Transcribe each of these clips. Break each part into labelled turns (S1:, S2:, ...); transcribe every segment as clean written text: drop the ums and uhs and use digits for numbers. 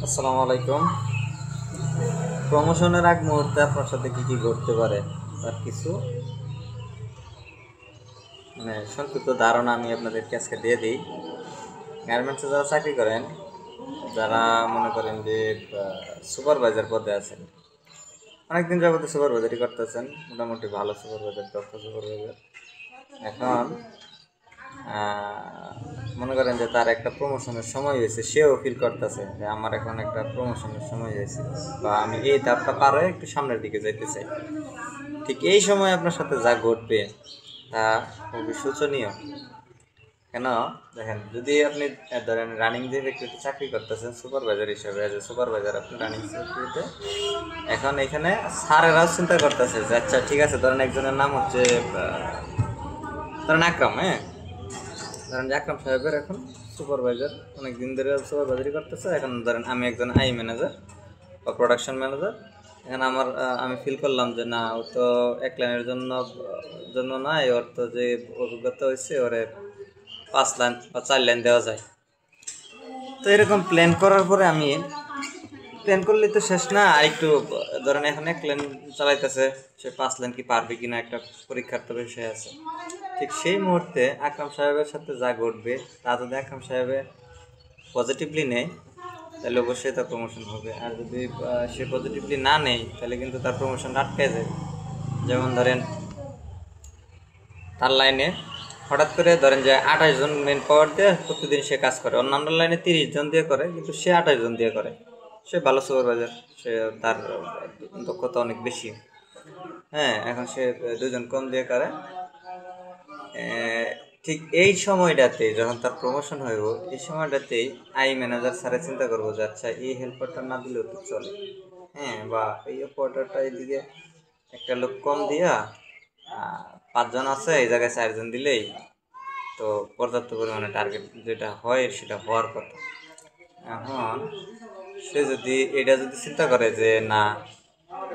S1: আসসালামু আলাইকুম। প্রমোশনের আগ মুহূর্তে আপনার সাথে কি কি ঘটতে পারে তার কিছু সংক্ষিপ্ত ধারণা আমি আপনাদেরকে আজকে দিয়ে দিই। গার্মেন্টসে যারা চাকরি করেন, যারা মনে করেন যে সুপারভাইজার পদে আছেন, অনেকদিন যাবত সুপারভাইজারই করতেছেন, মোটামুটি ভালো সুপারভাইজার, দক্ষ সুপারভাইজার। এখন মনে করেন যে তার একটা প্রমোশনের সময় হয়েছে, সেও ফিল করতেছে যে আমার এখন একটা প্রমোশনের সময় হয়েছে, বা আমি এই ধাপটা পার হয়ে একটু সামনের দিকে যাইতে চাই। ঠিক এই সময় আপনার সাথে যা ঘটবে তা খুবই শোচনীয়। কেন দেখেন, যদি আপনি ধরেন রানিং যে ফ্যাক্টরিতে চাকরি করতেছেন সুপারভাইজার হিসেবে, এজ এ সুপারভাইজার আপনি রানিং ফ্যাক্টরিতে, এখন এখানে স্যারেরাও চিন্তা করতেছে যে আচ্ছা ঠিক আছে, ধরেন একজনের নাম হচ্ছে ধরেন আকরাম, ধরেন যে আকরাম সাহেবের এখন সুপারভাইজার অনেক দিন ধরে সুপারভাইজারই করতেছে। এখন ধরেন আমি একজন আই ম্যানেজার বা প্রোডাকশন ম্যানেজার। এখন আমি ফিল করলাম যে না, ও তো এক লাইনের জন্য নয়, ওর তো যে অভিজ্ঞতা হয়েছে ওরে 5 লাইন বা 4 লাইন দেওয়া যায়। তো এরকম প্ল্যান করার পরে আমি প্ল্যান করলে তো শেষ না, একটু ধরেন এখন 1 লাইন চালাইতেছে, সে 5 লাইন কি পারবে কিনা একটা পরীক্ষার তো বিষয় আছে। ঠিক সেই মুহূর্তে আকরাম সাহেবের সাথে যা ঘটবে তা যদি আকরাম সাহেবের পজিটিভলি নেয় তাহলে অবশ্যই তার প্রমোশন হবে, আর যদি সে পজিটিভলি না নেয় তাহলে কিন্তু তার প্রমোশন আটকে যায়। যেমন ধরেন তার লাইনে হঠাৎ করে ধরেন যে 28 জন মেন পাওয়ার দিয়ে প্রতিদিন সে কাজ করে, অন্যান্য লাইনে 30 জন দিয়ে করে, কিন্তু সে 28 জন দিয়ে করে। সে ভালো সুপারভাইজার, সে তার দক্ষতা অনেক বেশি। এখন সে 2 জন কম দিয়ে করে। ঠিক এই সময়টাতে যখন তার প্রমোশন হইব, এই সময়টাতেই আই ম্যানেজার স্যারে চিন্তা করবো যে আচ্ছা এই হেল্পারটা না দিলেও তো চলে, বা এই অপারেটরটা এদিকে একটা লোক কম দিয়া 5 জন আছে, এই জায়গায় 4 জন দিলেই তো পর্যাপ্ত পরিমাণে টার্গেট যেটা হয় সেটা হওয়ার কথা। এখন সে যদি এটা চিন্তা করে যে না,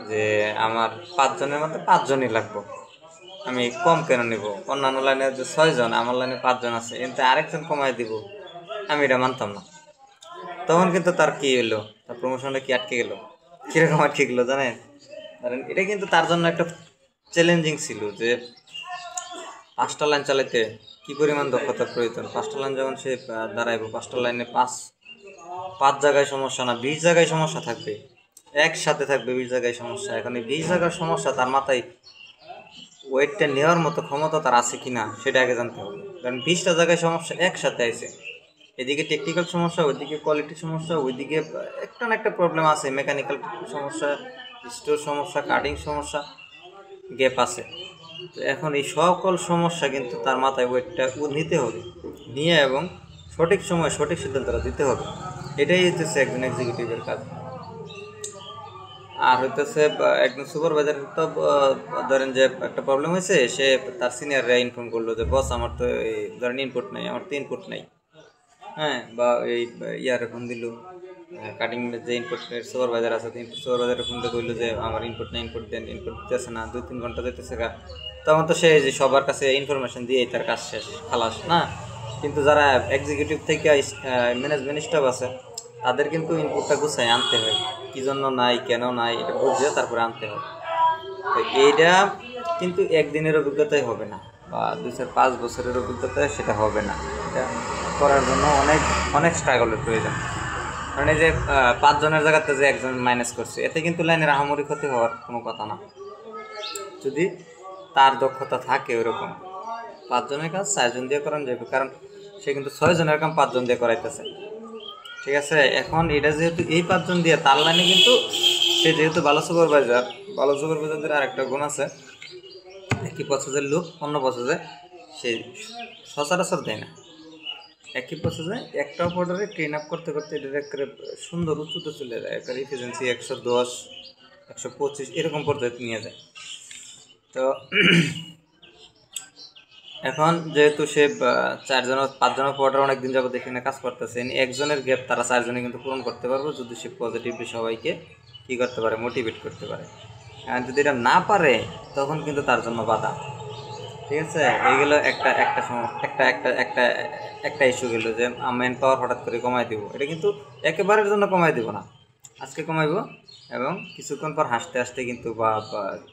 S1: যে আমার 5 জনের মধ্যে 5 জনই লাগবো, আমি কম কেন নিব, অন্যান্য লাইনে যে 6 জন, আমার লাইনে 5 জন আছে, এতে আরেকজন কমাই দিব, আমি এটা মানতাম না। তখন কিন্তু তার কি হইলো, তার প্রমোশনটা কি আটকে গেল। কিরকম আটকে গেলো জানেন? কারণ এটা কিন্তু তার জন্য একটা চ্যালেঞ্জিং ছিল যে 5টা লাইন চালাইতে কি পরিমাণ দক্ষতার প্রয়োজন। 5টা লাইন যখন সে দাঁড়াইব, 5টা লাইনে পাঁচ জায়গায় সমস্যা না, 20 জায়গায় সমস্যা থাকবে, একসাথে থাকবে 20 জায়গায় সমস্যা। এখন এই 20 জায়গার সমস্যা তার মাথায় ওয়েটটা নেওয়ার মতো ক্ষমতা তার আছে কিনা সেটা আগে জানতে হবে। কারণ 20টা জায়গায় সমস্যা একসাথে আছে, এদিকে টেকনিক্যাল সমস্যা, ওইদিকে কোয়ালিটি সমস্যা, ওইদিকে একটা না একটা প্রবলেম আছে, মেকানিক্যাল সমস্যা, স্টোর সমস্যা, কাটিং সমস্যা, গ্যাপ আছে। তো এখন এই সকল সমস্যা কিন্তু তার মাথায় ওয়েটটা নিতে হবে, নিয়ে এবং সঠিক সময় সঠিক সিদ্ধান্তটা দিতে হবে। এটাই হচ্ছে একজন এক্সিকিউটিভের কাজ। আর হইতেছে একজন সুপারভাইজার তো ধরেন যে একটা প্রবলেম হয়েছে, সে তার সিনিয়ররা ইনফর্ম করলো যে বস আমার তো এই ধরেন ইনপুট নাই, আমার তো ইনপুট নাই, বা এই ইয়ারে ফোন দিল, কাটিং যে ইনপুট সুপারভাইজার আছে, ইনপুট সুপারভাইজারের ফোন দিয়ে কইলো যে আমার ইনপুট নাই, ইনপুট দেন, ইনপুট দিতেছে না, 2-3 ঘন্টা দিতেছে গা। তখন তো সে যে সবার কাছে ইনফরমেশন দিয়েই তার কাজ শেষ, খালাস না। কিন্তু যারা এক্সিকিউটিভ থেকে ম্যানেজমেন্ট স্টাফ আছে, তাদের কিন্তু ইনপুটটা গুছাই আনতে হয়, কী জন্য নাই, কেন নাই, এটা বুঝে তারপরে আনতে হয়। তো এইটা কিন্তু একদিনের অভিজ্ঞতাই হবে না, বা 2-5 বছরের অভিজ্ঞতায় সেটা হবে না। এটা করার জন্য অনেক অনেক স্ট্রাগলের প্রয়োজন। কারণ এই যে 5 জনের জায়গাতে যে একজন মাইনাস করছে, এতে কিন্তু লাইনের আহামরি ক্ষতি হওয়ার কোনো কথা না, যদি তার দক্ষতা থাকে ওরকম। 5 জনের কাজ 4 জন দিয়ে করানো যাবে, কারণ সে কিন্তু 6 জনের কাম 5 জন দিয়ে করাইতেছে। ঠিক আছে, এখন এটা যেহেতু এই 5 জন দিয়ে তার লাইনে, কিন্তু সে যেহেতু ভালো সুপারভাইজারদের আরেকটা গুণ আছে, একই প্রসেসের লোক অন্য প্রসেসে সে সচরাচর দেয় না। একই প্রসেসে একটা অপারেটরে ট্রেন আপ করতে করতে এটা একেবারে সুন্দর উঁচুতে চলে যায়, একটা এফিসিয়েন্সি 110, 125 এরকম পর্যায়ে নিয়ে যায়। তো এখন যেহেতু সে 5 জন অপারেটর অনেকদিন যাবত এখানে কাজ করতেছে, একজনের গ্যাপ তারা 4 জনে কিন্তু পূরণ করতে পারবো, যদি সে পজিটিভলি সবাইকে কী করতে পারে, মোটিভেট করতে পারে। আর যদি এটা না পারে তখন কিন্তু তার জন্য বাধা। ঠিক আছে, এইগুলো একটা একটা একটা একটা একটা একটা ইস্যু গেল যে ম্যান পাওয়ার হঠাৎ করে কমাই দিব, এটা কিন্তু একেবারের জন্য কমাই দিব না, আজকে কমাইবো এবং কিছুক্ষণ পর হাসতে হাসতে কিন্তু বা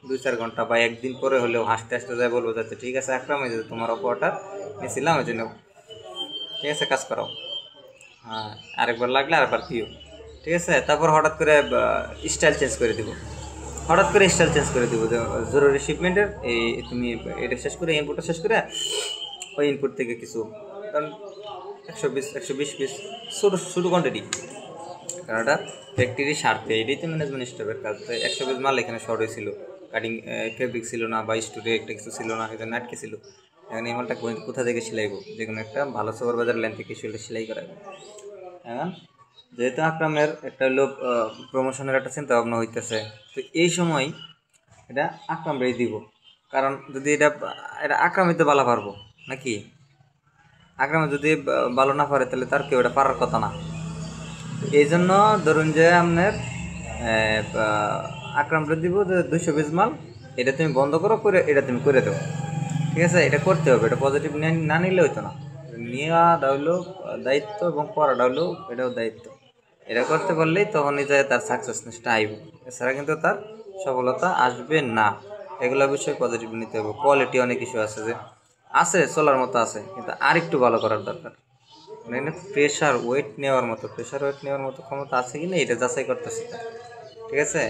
S1: 2-4 ঘন্টা বা একদিন পরে হলেও হাসতে হাসতে যাই বলবো যাচ্ছে ঠিক আছে আকরাম, এই যে তোমার অপারেটর নিয়েছিলাম ওই জন্য, ঠিক আছে কাজ করাও, হ্যাঁ আরেকবার লাগলে আরেকবার দিও, ঠিক আছে। তারপর হঠাৎ করে স্টাইল চেঞ্জ করে দিব, হঠাৎ করে স্টাইল চেঞ্জ করে দিব যে জরুরি শিপমেন্টের এই তুমি এটা শেষ করে ইনপুটটা শেষ করে ওই ইনপুট থেকে কিছু, কারণ 120 পিস ছোটো ছোটো কোয়ান্টিটি, কারণ এটা ফ্যাক্টরি স্বার্থে, এটাই তো ম্যানেজমেন্ট স্টাফের কাজ। তো 120 মাল এখানে শর্ট হয়েছিল, কাটিং ফেব্রিক ছিল না বা স্টুডে একটা কিছু ছিল না, এটা আটকে ছিল। এখন এই মালটা কোথা থেকে সেলাইবো, যে কোনো একটা ভালো সুপারভাইজার লাইন থেকে সেলাই করাবো। এখন যেহেতু আকরামের একটা হলো প্রমোশনের একটা চিন্তা ভাবনা হইতেছে, তো এই সময় এটা আকরামরাই দিব, কারণ যদি এটা এটা আকরামই তো ভালো পারবো নাকি, আকরামে যদি ভালো না পারে তাহলে তার কেউ এটা পারার কথা না। এই জন্য ধরুন যে আপনার আকরামটা দিব যে 220 মাল, এটা তুমি বন্ধ করো, করে এটা তুমি করে দেবো, ঠিক আছে। এটা করতে হবে, এটা পজিটিভ না নিলে হইতো না, নেওয়াটা হইলো দায়িত্ব এবং করাটা হইলো এটাও দায়িত্ব। এটা করতে পারলেই তখনই যায় তার সাকসেসনেসটা আইব, এছাড়া কিন্তু তার সফলতা আসবে না। এগুলো বিষয়ে পজিটিভ নিতে হবে। কোয়ালিটি অনেক কিছু আছে যে আছে চলার মতো আছে, কিন্তু আর একটু ভালো করার দরকার। মানে প্রেশার ওয়েট নেওয়ার মতো ক্ষমতা আছে কিনা এটা যাচাই করতেছে, ঠিক আছে।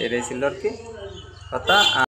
S1: এটাই ছিল আর কি কথা।